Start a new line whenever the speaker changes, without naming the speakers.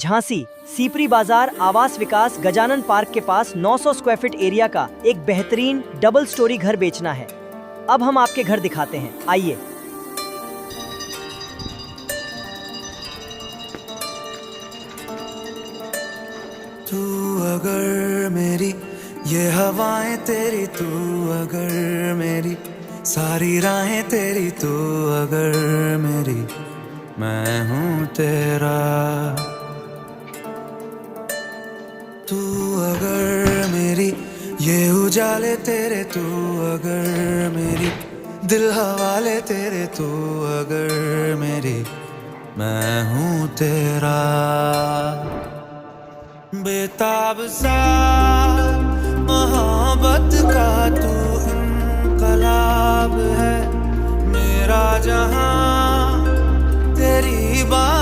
झांसी सीपरी बाजार आवास विकास गजानन पार्क के पास 900 स्क्वायर फीट एरिया का एक बेहतरीन डबल स्टोरी घर बेचना है। अब हम आपके घर दिखाते हैं, आइए।
तू अगर मेरी ये हवाएं तेरी, तू अगर मेरी सारी राहें तेरी, तू अगर मेरी मैं हूँ तेरा। तू अगर मेरी ये उजाले तेरे, तू अगर मेरी दिल हवाले तेरे, तू अगर मेरी मैं हूँ तेरा। बेताब सा मोहब्बत का तू इनकलाब है, मेरा जहां तेरी बात